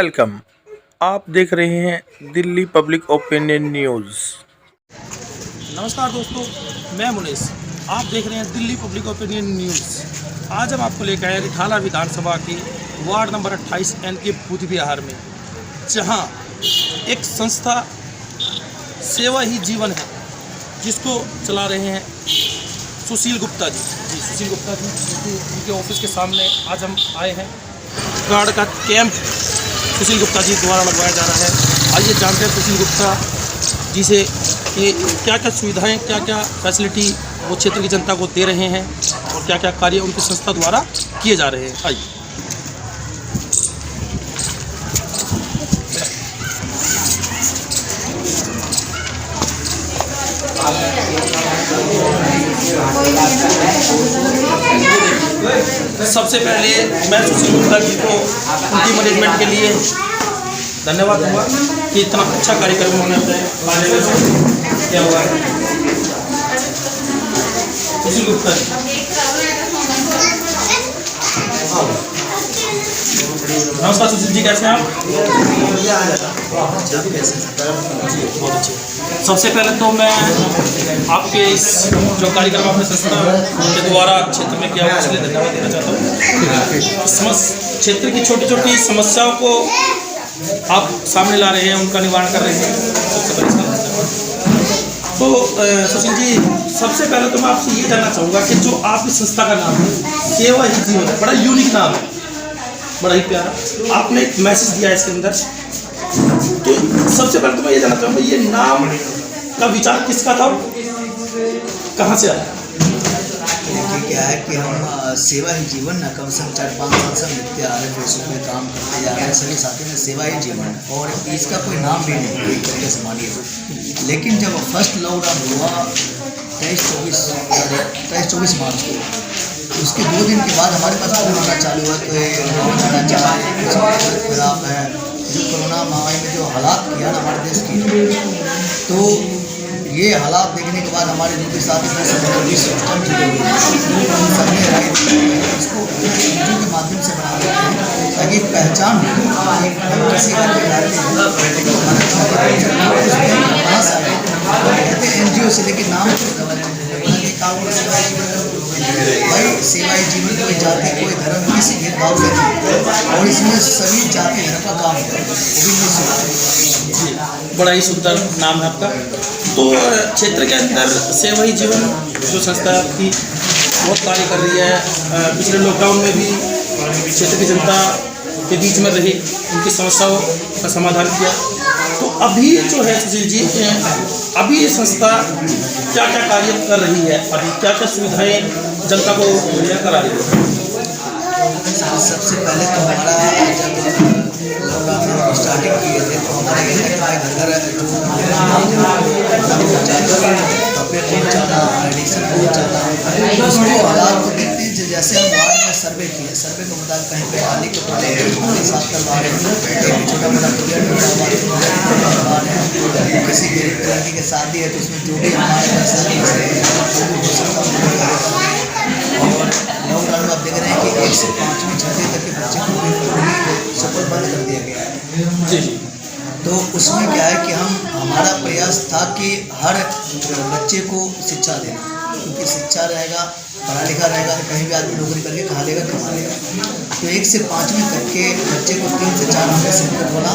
Welcome. आप देख रहे हैं दिल्ली पब्लिक ओपिनियन न्यूज़। नमस्कार दोस्तों, मैं मुनीस। आप देख रहे हैं दिल्ली पब्लिक ओपिनियन न्यूज़। आज हम आपको लेकर आए रिठाला विधानसभा के वार्ड नंबर 28 एन के बूथ बिहार में, जहां एक संस्था सेवा ही जीवन है जिसको चला रहे हैं सुशील गुप्ता जी। सुशील गुप्ता जी उनके ऑफिस के सामने आज हम आए हैं। कार्ड का कैंप सुशील गुप्ता जी द्वारा लगवाया जा रहा है। आइए जानते हैं सुशील गुप्ता जी से कि क्या क्या सुविधाएं, क्या क्या फैसिलिटी वो क्षेत्र की जनता को दे रहे हैं और क्या क्या कार्य उनकी संस्था द्वारा किए जा रहे हैं। आइए। सबसे पहले मैं सुशील गुप्ता जी को उनकी मैनेजमेंट के लिए धन्यवाद दूंगा कि इतना अच्छा कार्यक्रम उन्होंने अपने किया हुआ है। सुशील गुप्ता जी, नमस्कार सुशील जी, कैसे हैं आप? जी बहुत अच्छे। सबसे पहले तो मैं आपके इस जो कार्यक्रम आपने संस्था के द्वारा क्षेत्र में किया उसके लिए धन्यवाद देना चाहता हूँ। क्षेत्र की छोटी छोटी समस्याओं को आप सामने ला रहे हैं, उनका निवारण कर रहे हैं। सबसे पहले इसका धन्यवाद। तो सुशील जी, सबसे पहले तो मैं आपसे ये जानना चाहूँगा कि जो आपकी संस्था का नाम है सेवा ही जीवन है, बड़ा यूनिक नाम है, बड़ा ही प्यारा। आपने एक मैसेज दिया है इसके अंदर। तो सबसे पहले तो मैं ये जानना चाहूँगा, ये नाम का विचार किसका था, कहाँ से आया? देखिए क्या है कि हम सेवा ही जीवन ना कम से कम 4-5 साल से नित्य आ रहे फेसबुक में काम करते जा रहे हैं सभी साथी में। सेवा ही जीवन और इसका कोई नाम भी नहीं एक तरीके से मानिए। लेकिन जब फर्स्ट लॉकडाउन हुआ 23-24 मार्च को, उसके 2 दिन के बाद हमारे पास फोन आना चालू हुआ तो फिर आप जो कोरोना महामारी में जो हालात किया ना हमारे देश की, तो ये हालात देखने के बाद हमारे जो भी साथी थे सिस्टम जुड़े हुए सबने इसको वीडियो के माध्यम से बना रहे हैं ताकि पहचान हो किसी का कहाँ से आए कहते हैं NGO से, लेकिन नाम भाई सेवा ही जीवन कोई जाति कोई धर्म किसी भेदभाव नहीं और इसमें सभी जाति धर्म का काम है, वो भी बड़ा ही सुंदर नाम है आपका। तो क्षेत्र के अंदर सेवा ही जीवन जो संस्था है आपकी बहुत कार्य कर रही है। पिछले लॉकडाउन में भी क्षेत्र की जनता के बीच में रही, उनकी समस्याओं का समाधान किया। तो अभी जो है सुशील जी, अभी ये संस्था क्या क्या कार्य कर रही है, अभी क्या क्या सुविधाएं जनता को मुहैया करा रही है? सबसे पहले तो हमारा जब लॉकडाउन स्टार्टिंग किए थे तो हमारे घर कपड़े पहुँचाना, मेडिसिन पहुँचाना, उसको हालात को देखते हैं। जैसे हम वार्ड में सर्वे किए, सर्वे के मुताबिक कहीं पे खाली कपड़े हैं, साफ करवा रहे हैं, छोटा मोटा किसी गरीब लड़की की शादी है तो उसमें जो भी हमारे पास और लॉकडाउन में आप देख रहे हैं कि 1 से 5वीं 6वीं तक के बच्चे को सफल बंद कर दिया गया है जी। तो उसमें क्या है कि हमारा प्रयास था कि हर बच्चे को शिक्षा देना, क्योंकि शिक्षा रहेगा, पढ़ा लिखा रहेगा तो कहीं भी आदमी नौकरी करके खा लेगा, कमा लेगा। तो 1 से 5वीं तक के बच्चे को 3 से 4 महीने शिक्षक होना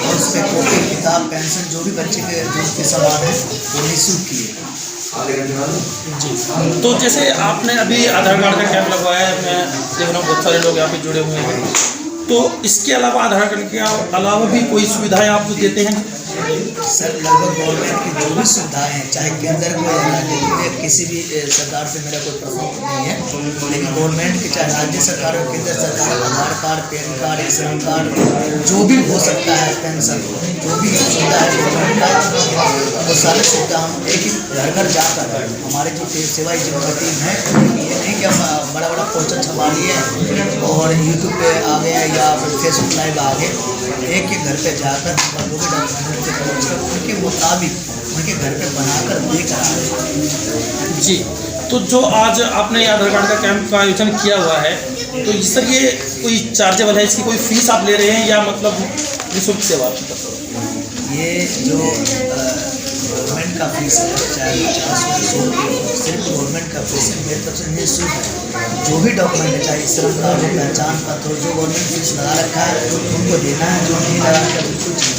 और उसमें कॉपी किताब पेंसिल जो भी बच्चे के जो उसके सामान है वो निःशुल्क किए जी। तो जैसे आपने अभी आधार कार्ड का कैंप लगवाया है, मैं देख रहा हूँ बहुत सारे लोग यहाँ पे जुड़े हुए हैं। तो इसके अलावा आधार कार्ड के अलावा भी कोई सुविधाएं आप देते हैं? सर लगभग गवर्नमेंट की जो भी सुविधाएं हैं, चाहे केंद्र को या राज्य में, किसी भी सरकार से मेरा कोई प्रश्न नहीं है, लेकिन गवर्नमेंट की चाहे राज्य सरकार हो केंद्र सरकार, आधार कार्ड, पैन कार्ड, श्रम कार्ड, जो भी हो सकता है, पेंशन, जो भी सुविधा है गवर्नमेंट का, वो सारी सुविधा हम एक ही घर जाकर हमारे जो सेवा जीवन की टीम है, ये नहीं कि हम बड़ा बड़ा पोस्टर छपा लिए और यूट्यूब पे आ गए या फेसबुक लाइव आ गए, एक घर पे जाकर उनके मुताबिक उनके घर पे बनाकर देकर आ रहे हैं जी। तो जो आज आपने आधार कार्ड का कैंप का आयोजन किया हुआ है, तो इस सर ये कोई चार्जेबल है, इसकी कोई फीस आप ले रहे हैं या मतलब निःशुल्क सेवा? ये जो गवर्नमेंट का फीस है, चाहे 50 100 सिर्फ गवर्नमेंट का फीस है, मेरी तरफ से निःशुल्क है। जो भी डॉक्यूमेंट है, चाहे श्रम कार्ड हो, पहचान पत्र हो, जो गवर्नमेंट फीस लगा रखा है उनको देना है, जो नहीं लगा रखा बिल्कुल चीज़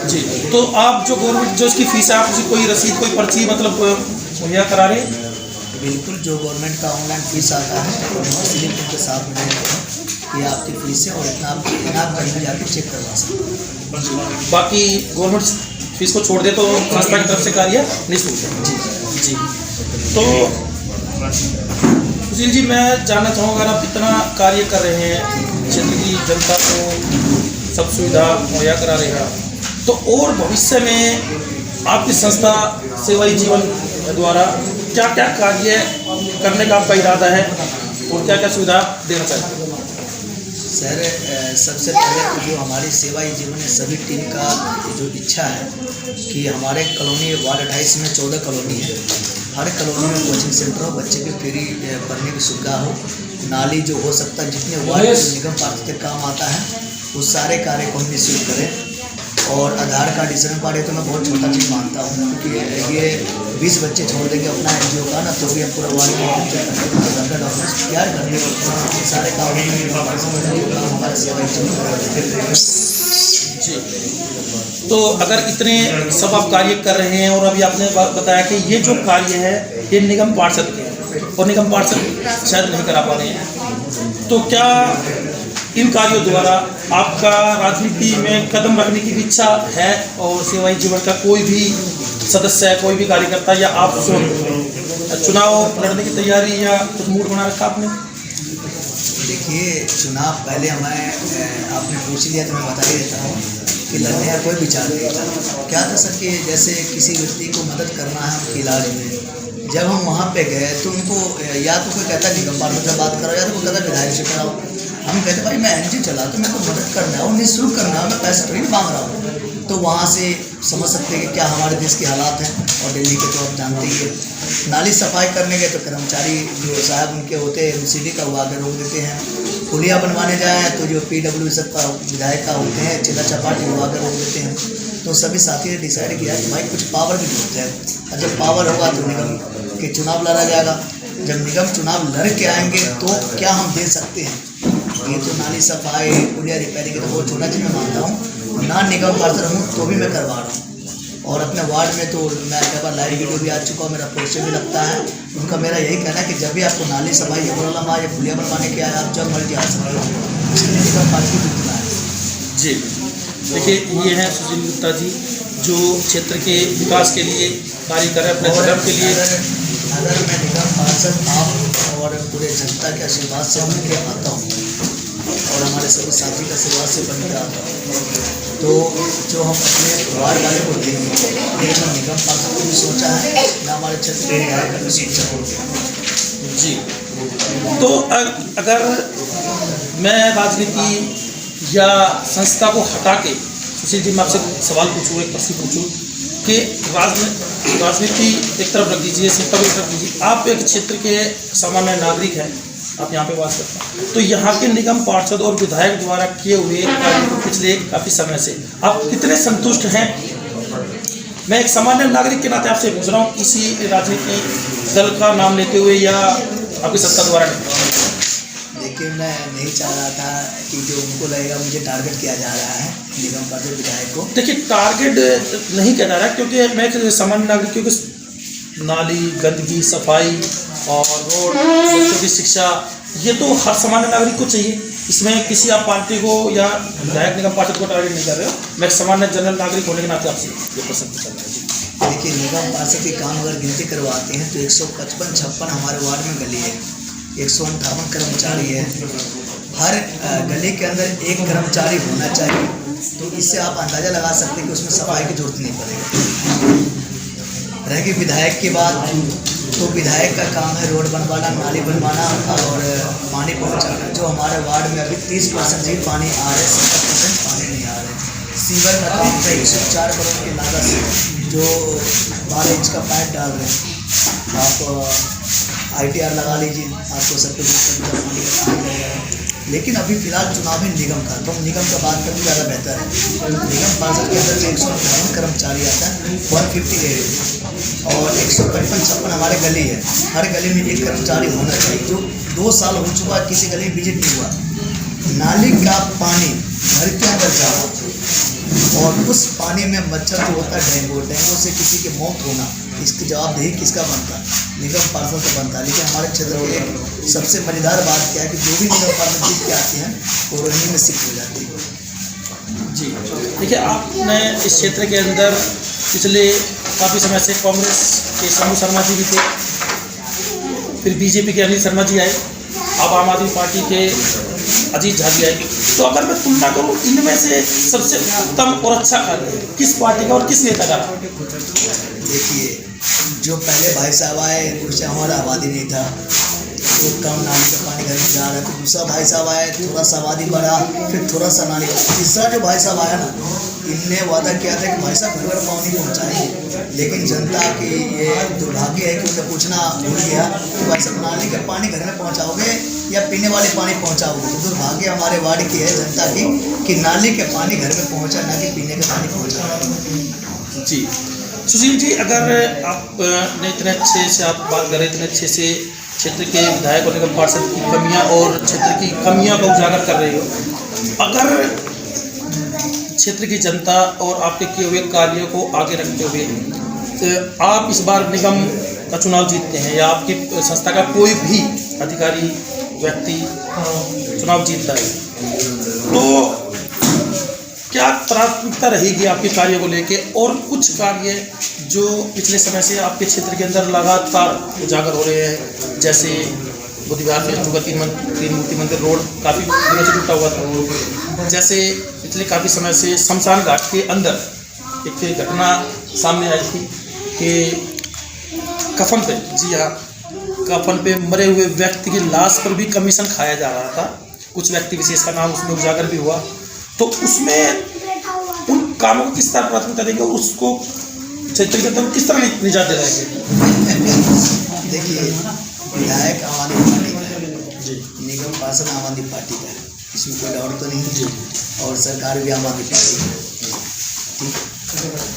जी। तो आप जो गवर्नमेंट जो इसकी फीस है, आप उसे कोई रसीद कोई पर्ची मतलब मुहैया करा रहे हैं? बिल्कुल, जो गवर्नमेंट का ऑनलाइन फीस आता है तो स्लिप उनके साथ में देते हैं कि आपकी फीस है और इतना आप कहीं जाके चेक करवा सकते हैं। बाकी गवर्नमेंट फीस को छोड़ दे तो संस्था की तरफ से कार्य निःशुल्क है। जी। तो सुशील जी, मैं जानना चाहूँगा, अगर आप इतना कार्य कर रहे हैं, क्षेत्र की जनता को सब सुविधा मुहैया करा रहे हैं, तो और भविष्य में आपकी संस्था सेवाई जीवन द्वारा क्या क्या कार्य करने का आपका इरादा है और क्या क्या सुविधा देना चाहते हैं? सर, सबसे पहले तो जो हमारी सेवाई जीवन है सभी टीम का जो इच्छा है कि हमारे कॉलोनी वार्ड 28 में 14 कॉलोनी है, हर कॉलोनी में कोचिंग सेंटर हो, बच्चे की फ्री पढ़ने की सुविधा हो, नाली जो हो सकता है, जितने वार्ड निगम पार्षद के काम आता है वो सारे कार्य को हम निःशुल्क करें। और आधार कार्ड इसमें पड़े तो मैं बहुत छोटा चीज़ मानता हूँ, क्योंकि ये 20 बच्चे छोड़ देंगे अपना NGO का ना, तो भी हम पूरा वार्ड में डॉक्यूमेंट्स तैयार कर देंगे, सारे काम हमारे सेवा जी। तो अगर इतने सब आप कार्य कर रहे हैं और अभी आपने बताया कि ये जो कार्य है ये निगम पार्षद के हैं और निगम पार्षद शायद नहीं करा पा रहे हैं, तो क्या इन कार्यों द्वारा आपका राजनीति में कदम रखने की भी इच्छा है? और सेवाई जीवन का कोई भी सदस्य है, कोई भी कार्यकर्ता या आप चुनाव लड़ने की तैयारी या कुछ मूड बना रखा आपने? देखिए, चुनाव पहले हमें आपने पूछ लिया तो मैं बता ही देता हूँ कि लड़ने का कोई विचार नहीं था। क्या था सर कि जैसे किसी व्यक्ति को मदद करना है उनके इलाज में, जब हम वहाँ पे गए तो उनको या तो कोई कहता निगम पार्षद से बात करो या तो कोई कहता विधायक से कराओ। हम कहते भाई मैं NGO चला तो मेरे को मदद करना है और निःशुल्क करना है, मैं पैसा थोड़ी मांग रहा हूँ। तो वहाँ से समझ सकते हैं कि क्या हमारे देश के हालात हैं, और दिल्ली के तो आप जानते ही है। नाली सफाई करने गए तो कर्मचारी जो साहब उनके होते हैं MCD का वो आगे रोक देते हैं, पुलिया बनवाने जाए तो जो PW सब का विधायक का होते हैं चिल्ला चपाटी वो आगे रोक देते हैं। तो सभी साथी ने डिसाइड किया कि भाई कुछ पावर की जरूरत है, और जब पावर होगा तो निगम के चुनाव लड़ा जाएगा। जब निगम चुनाव लड़ के आएंगे तो क्या हम दे सकते हैं? ये तो नाली सफाई पुलिया रिपेयरिंग तो बहुत छोटा चीज़ मैं मानता हूँ, ना निगम पार्षद हूँ तो भी मैं करवा रहा हूँ। और अपने वार्ड में तो मैं कई बार लाइव वीडियो भी आ चुका हूँ, मेरा पोस्टर भी लगता है। उनका मेरा यही कहना है कि जब भी आपको नाली सफाई या प्रॉब्लम आए या पुलिया बनवाने के आए, आप जब मर्जी आ सकते हो, इसलिए निगम पार्षद की जितना है। जी, देखिए ये हैं सुशील गुप्ता जी जो क्षेत्र के विकास के लिए कार्य कर रहे हैं, अपने धर्म के लिए। अगर मैं निगम पार्षद आप और पूरे जनता के आशीर्वाद से बन के आता हूँ और हमारे सभी साथी का आशीर्वाद से बन के आता हूँ, तो जो हम अपने वार्ड वाले को देंगे, लेकिन निगम पार्षद को भी सोचा है ना हमारे क्षेत्र के विधायक का भी सोचा है। जी, तो अगर मैं राजनीति या संस्था को हटा के सुशील जी मैं आपसे सवाल पूछूँ, एक प्रश्न पूछूँ कि राजनीति एक तरफ रख दीजिए, संस्था भी एक तरफ दीजिए, आप एक क्षेत्र के सामान्य नागरिक हैं, आप यहाँ पे बात करते हैं, तो यहाँ के निगम पार्षद और विधायक द्वारा किए हुए कार्य को पिछले काफ़ी समय से आप कितने संतुष्ट हैं? मैं एक सामान्य नागरिक के नाते आपसे पूछ रहा हूँ, इसी राजनीतिक दल का नाम लेते हुए या आपकी संस्था द्वारा? देखिए, मैं नहीं चाह रहा था कि जो उनको लगेगा मुझे टारगेट किया जा रहा है निगम पार्षद विधायक को। देखिए, टारगेट नहीं किया जा रहा है, क्योंकि मैं एक सामान्य नागरिक, क्योंकि नाली, गंदगी, सफाई और रोड, बच्चों की शिक्षा, ये तो हर सामान्य नागरिक को चाहिए। इसमें किसी आप पार्टी को या विधायक निगम पार्षद को टारगेट नहीं कर रहे हो, मैं सामान्य जनरल नागरिक होने के नाते आपसे ये प्रश्न पूछा है। देखिए, निगम पार्षद के काम अगर गिनती करवाते हैं तो 155-56 हमारे वार्ड में गली है, 158 कर्मचारी है, हर गली के अंदर एक कर्मचारी होना चाहिए। तो इससे आप अंदाज़ा लगा सकते हैं कि उसमें सफाई की जरूरत नहीं पड़ेगी। रहेगी विधायक की बात, तो विधायक का काम है रोड बनवाना, नाली बनवाना और पानी पहुंचाना। जो हमारे वार्ड में अभी 30% ही पानी आ रहे, 70% पानी नहीं आ रहे। सीवर का काम है 104 करोड़ की लागत से जो 12 इंच का पाइप डाल रहे हैं। आप ITR लगा लीजिए, आपको सब कुछ पानी का लगेगा। लेकिन अभी फिलहाल चुनाव है निगम का, तो हम निगम का बात करें ज़्यादा बेहतर है। निगम पार्षद के अंदर 158 कर्मचारी आता है, 150 एरिया और 155-56 हमारे गली है। हर गली में एक कर्मचारी होना चाहिए। जो 2 साल हो चुका किसी गली में विजिट नहीं हुआ। नाली का पानी घर के अंदर जाना और उस पानी में मच्छर जो होता है डेंगू से किसी की मौत होना, इसकी जवाबदेही किसका बनता है? निगम पार्षद का बनता है। लेकिन हमारे क्षेत्र की एक सबसे मज़ेदार बात क्या है कि जो भी निगम पार्षद जीत के आते हैं वो रोहिणी में शिफ्ट हो जाती है। जी देखिए, आपने इस क्षेत्र के अंदर पिछले काफ़ी समय से कांग्रेस के शंभू शर्मा जी भी थे, फिर बीजेपी के अनिल शर्मा जी आए, अब आम आदमी पार्टी के अजीत झा जी आए। तो अगर मैं तुलना करूँ, इनमें से सबसे उत्तम और अच्छा कार्य किस पार्टी का और किस नेता का? देखिए, जो पहले भाई साहब आए उससे हमारा आबादी नहीं था, वो कम नाली का पानी घर में जा रहा है। तो दूसरा भाई साहब आए, थोड़ा सा आबादी बढ़ा, फिर थोड़ा सा नाली। तीसरा जो भाई साहब आया ना, इनने वादा किया था कि भाई साहब घर घर पानी पहुँचाएंगे। लेकिन जनता की ये दुर्भाग्य है कि उन्हें पूछना भूल गया कि भाई साहब नाली का पानी घर में पहुँचाओगे या पीने वाले पानी पहुँचाओगे। तो दुर्भाग्य हमारे वार्ड की है जनता की कि नाली के पानी घर में पहुँचा, ना कि पीने का पानी पहुँचा। जी सुशील जी, अगर आप ने इतने अच्छे से आप बात करें, इतने अच्छे से क्षेत्र के विधायक और निगम पार्षद की कमियां और क्षेत्र की कमियां को उजागर कर रहे हो, अगर क्षेत्र की जनता और आपके किए हुए कार्यों को आगे रखते हुए तो आप इस बार निगम का चुनाव जीतते हैं या आपकी संस्था का कोई भी अधिकारी व्यक्ति चुनाव जीतता है, तो क्या प्राथमिकता रहेगी आपके कार्यों को लेके? और कुछ कार्य जो पिछले समय से आपके क्षेत्र के अंदर लगातार उजागर हो रहे हैं, जैसे बुद्धिवार फेस्टू का 3 मूर्ति मंदिर रोड काफ़ी दिनों से टूटा हुआ था, जैसे पिछले काफ़ी समय से शमशान घाट के अंदर एक घटना सामने आई थी कि कफन पे, जी हाँ, कफन पे मरे हुए व्यक्ति की लाश पर भी कमीशन खाया जा रहा था। कुछ व्यक्ति विशेष का नाम उसमें उजागर भी हुआ। तो उसमें उन कामों को किस तरह प्राथमिकता देंगे और उसको क्षेत्र के अंदर किस तरह निजात दिलाएंगे? देखिए, विधायक आम आदमी पार्टी का है, निगम पार्षद आम आदमी पार्टी का है, इसमें कोई डाउट तो नहीं है, और सरकार भी आम आदमी पार्टी का है। ठीक,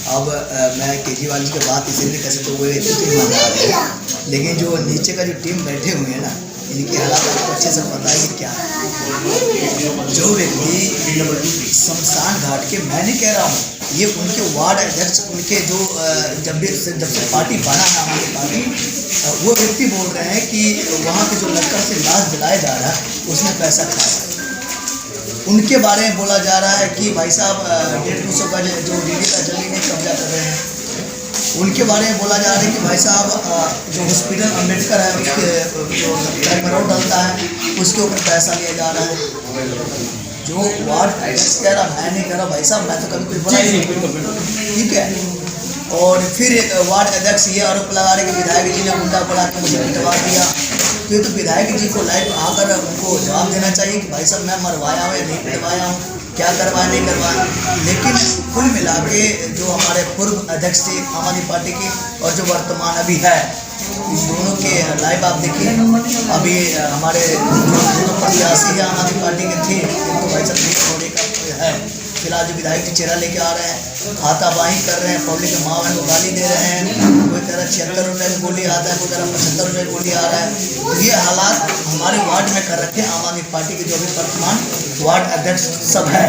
अब मैं केजरीवाल जी की बात इसलिए कैसे तो वो टीम बना रहे हैं, लेकिन जो नीचे का जो टीम बैठे हुए हैं ना, इनकी हालात आपको अच्छे से पता है कि क्या है। जो व्यक्ति शमशान घाट के, मैं नहीं कह रहा हूँ, ये उनके वार्ड अध्यक्ष, उनके जो जब से पार्टी बना है हमारी पार्टी, वो व्यक्ति बोल रहे हैं कि वहाँ के जो लश्कर से लाश जलाया जा रहा है उसमें पैसा खाया। उनके बारे में बोला जा रहा है कि भाई साहब 150 का जो रीढ़ी का जमीन कब्जा कर रहे हैं। उनके बारे में बोला जा रहा है कि भाई साहब जो हॉस्पिटल अम्बेडकर है उसके जो मरोड़ डलता है उसके ऊपर पैसा लिया जा रहा है। जो वार्ड अध्यक्ष कह रहा, मैं नहीं कह रहा भाई साहब, मैं तो कभी कुछ बोला ही नहीं, ठीक है। और फिर वार्ड अध्यक्ष ये आरोप लगा रहे कि विधायक जी ने गुंडा बुला के मुझे पिटवा दिया। तो ये तो विधायक जी को लाइव आकर उनको जवाब देना चाहिए कि भाई साहब मैं मरवाया हूँ या नहीं पिटवाया हूँ, क्या करवाया नहीं करवाया। लेकिन कुल मिला के जो हमारे पूर्व अध्यक्ष थे आम आदमी पार्टी के और जो वर्तमान अभी है, इन दोनों के लाइव आप देखिए। अभी हमारे दोनों प्रत्याशी आम आदमी पार्टी के थे, तो भाई साहब 20 करोड़ का है। फिलहाल जो विधायक जी चेहरा लेके आ रहे हैं, हाथापाई कर रहे हैं, पब्लिक के माँ बहन को गाली दे रहे हैं। कोई कह रहा 76 रुपये की गोली आता है, कोई कह रहा 75 रुपये की गोली आ रहा है। तो ये हालात हमारे वार्ड में कर रखे हैं आम आदमी पार्टी के जो भी वर्तमान वार्ड अध्यक्ष सब है।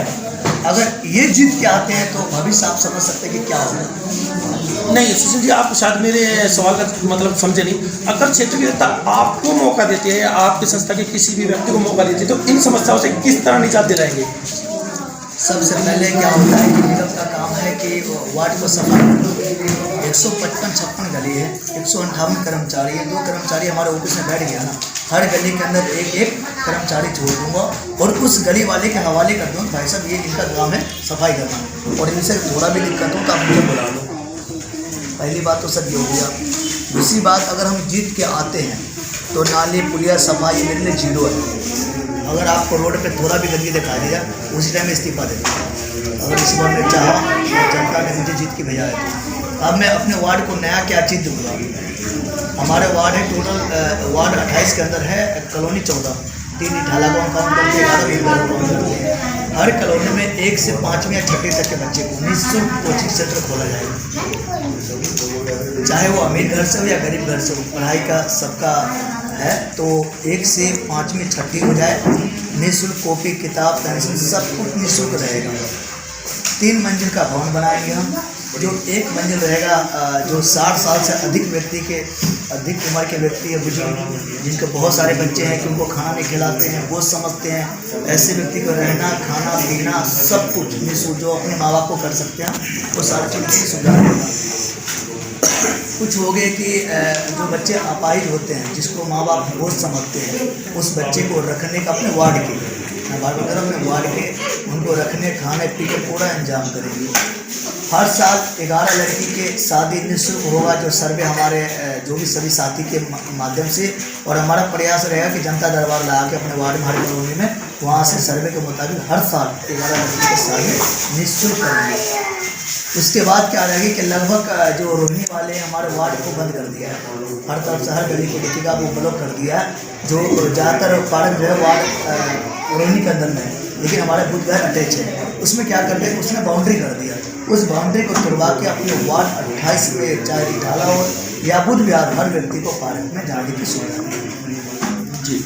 अगर ये जीत के आते हैं तो भविष्य आप समझ सकते हैं कि क्या होगा। नहीं सुशील जी, आप शायद मेरे सवाल का मतलब समझे नहीं। अगर क्षेत्र की जनता आपको मौका देती है या आपकी संस्था के किसी भी व्यक्ति को मौका देती है, तो इन समस्याओं से किस तरह निजात दिलाएंगे? सबसे पहले क्या होता है कि निगम का काम है कि वार्ड को सफाई करना। 155-56 गली है, 158 कर्मचारी है। 2 कर्मचारी हमारे ऑफिस में बैठ गया ना, हर गली के अंदर एक कर्मचारी छोड़ दूंगा और उस गली वाले के हवाले कर दूँ, भाई साहब ये इनका काम है सफाई करना, और इनसे थोड़ा भी दिक्कत हो तो आप मुझे बुला लो। पहली बात तो सब ये हो गया। दूसरी बात, अगर हम जीत के आते हैं तो नाली पुलिया सफाई मेरे लिए 0 है। अगर आपको रोड पे थोड़ा भी गंदगी दिखाई दिया, उसी टाइम इस्तीफा दे दो। अगर इस बार ने चाहा जनता ने मुझे जीत के भेजा है। अब मैं अपने वार्ड को नया क्या चीज़ दूँगा। हमारे वार्ड है टोटल वार्ड 28 के अंदर है कॉलोनी 14, 3 ढाला को काउंट करके 11 काउंट करके हर कॉलोनी में 1 से 5वीं या 6वीं तक के बच्चे को निःशुल्क कोचिंग सेंटर खोला जाएगा। चाहे वो अमीर घर से हो या गरीब घर से हो, पढ़ाई का सबका है। तो 1 से 5वीं 6वीं हो जाए, निःशुल्क कॉपी किताब पेंसिल सब कुछ निःशुल्क रहेगा। 3 मंजिल का भवन बनाएंगे हम, जो 1 मंजिल रहेगा जो 60 साल से अधिक उम्र के व्यक्ति है, बुजुर्ग जिनके बहुत सारे बच्चे हैं कि उनको खाना नहीं खिलाते हैं, बोझ समझते हैं, ऐसे व्यक्ति को रहना खाना पीना सब कुछ निःशुल्क जो अपने माँ बाप को कर सकते हैं वो सारी चीज़ की सुविधा रहेगा। कुछ हो गए कि जो बच्चे अपाहिज होते हैं, जिसको माँ बाप बोझ समझते हैं, उस बच्चे को रखने का अपने वार्ड के उनको रखने खाने पीने पूरा इंतजाम करेंगे। हर साल 11 लड़की के शादी निःशुल्क होगा, जो सर्वे हमारे जो भी सभी साथी के माध्यम से, और हमारा प्रयास रहेगा कि जनता दरबार लगा के अपने वार्ड में हर कॉलोनी में वहाँ से सर्वे के मुताबिक हर साल 11 लड़की के शादी निःशुल्क करेंगे। उसके बाद क्या रहेगी कि लगभग जो रोहिणी वाले हमारे वार्ड को बंद कर दिया है, हर तरफ से हर गली को देखिएगा वो ब्लॉक कर दिया है। जो ज़्यादातर पार्क जो है वार्ड रोहिणी के अंदर में है, लेकिन हमारे बुध घर अटैच है, उसमें क्या कर दिया, उसने बाउंड्री कर दिया। उस बाउंड्री को तोड़वा के अपने वार्ड 28 में चाहे ढाला हो या बुध विहार, हर व्यक्ति को पार्क में जाने की सुविधा है। जी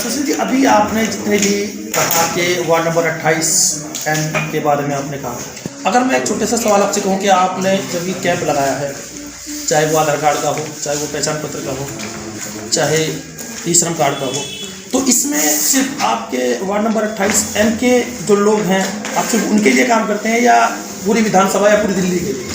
सुशील जी, अभी आपने जितने भी कहा कि वार्ड नंबर 28N के बारे में आपने कहा, अगर मैं एक छोटे सा सवाल आपसे कहूँ कि आपने जब ये कैंप लगाया है, चाहे वो आधार कार्ड का हो, चाहे वो पहचान पत्र का हो, चाहे ई श्रम कार्ड का हो, तो इसमें सिर्फ आपके वार्ड नंबर 28N के जो लोग हैं आप सिर्फ उनके लिए काम करते हैं या पूरी विधानसभा या पूरी दिल्ली के लिए?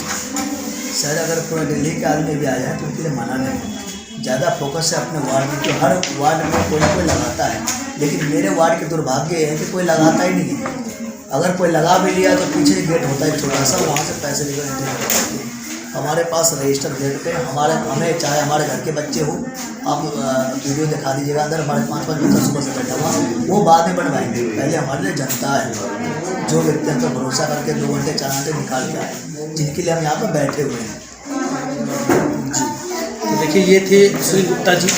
सर अगर पूरा दिल्ली के आदमी भी आ जाए तो उनके लिए माना नहीं, ज़्यादा फोकस है अपने वार्ड में। तो हर वार्ड में कोई ना कोई लगाता है, लेकिन मेरे वार्ड के दुर्भाग्य है कि कोई लगाता ही नहीं है। अगर कोई लगा भी लिया तो पीछे गेट होता है छोटा सा, वहाँ से पैसे लेकर एंट्री करते हैं। हमारे पास रजिस्टर गेट पे हमें चाहे हमारे घर के बच्चे हो, आप वीडियो दिखा दीजिएगा, अंदर हमारे 5-5 बच्चा सुबह से बैठा हुआ, वो बाद में बनवाएंगे। पहले हमारे लिए जनता है, जो व्यक्ति हम पर भरोसा करके 2 घंटे 4 घंटे निकाल के आए, जिनके लिए हम यहाँ पर बैठे हुए हैं। तो देखिए ये थे सुशील गुप्ता जी,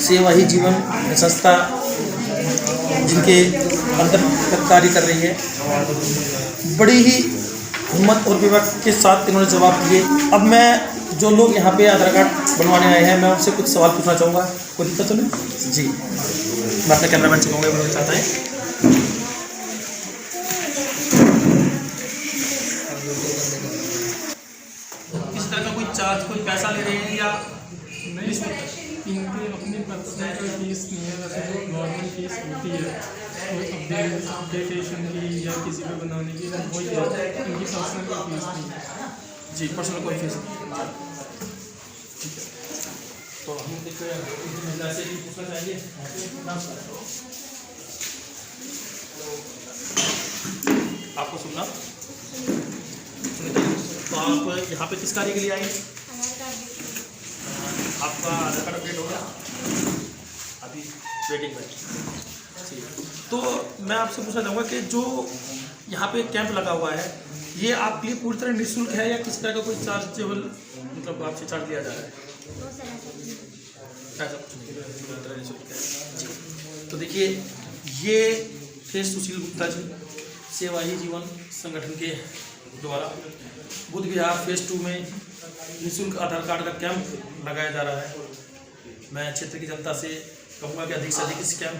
सेवा ही जीवन संस्था जिनके अंदर कार्य कर रही है। बड़ी ही हिम्मत और विवेक के साथ इन्होंने जवाब दिए। अब मैं जो लोग यहाँ पे आधार कार्ड बनवाने आए हैं, मैं उनसे कुछ सवाल पूछना चाहूँगा, कोई दिक्कत तो नहीं? जी, मैं अपने कैमरामैन से कहूँगा बोलना चाहता है। किस तरह का कोई चार्ज, कोई पैसा ले रहे हैं या नहीं? इनके अपनी पर्सनल कोई फीस नहीं है, वैसे जो नॉर्मल फीस होती है एप्लीकेशन की या किसी पे बनाने की, वही है, इनकी पर्सनल कोई फीस नहीं है। जी, पर्सनल कोई फीस नहीं। ठीक है, तो हम देखिए महिला से भी पूछना चाहिए। आपको सुनना, तो आप यहाँ पे किस कार्य के लिए आए? आपका आधार कार्ड अपडेट हो गया? अभी वेटिंग में। ठीक, तो मैं आपसे पूछना चाहूँगा कि जो यहाँ पे कैंप लगा हुआ है, ये आपके लिए पूरी तरह निःशुल्क है या किसी तरह का कोई चार्जेबल, मतलब आपसे चार्ज लिया जा रहा है? ऐसा कुछ नहीं, पूरी तरह निःशुल्क है। जी, तो देखिए ये थे सुशील गुप्ता जी, सेवा ही जीवन संगठन के द्वारा बुध विहार फेज 2 में निःशुल्क आधार कार्ड का कैंप लगाया जा रहा है। मैं क्षेत्र की जनता से कहूँगा कि अधिक से अधिक इस कैंप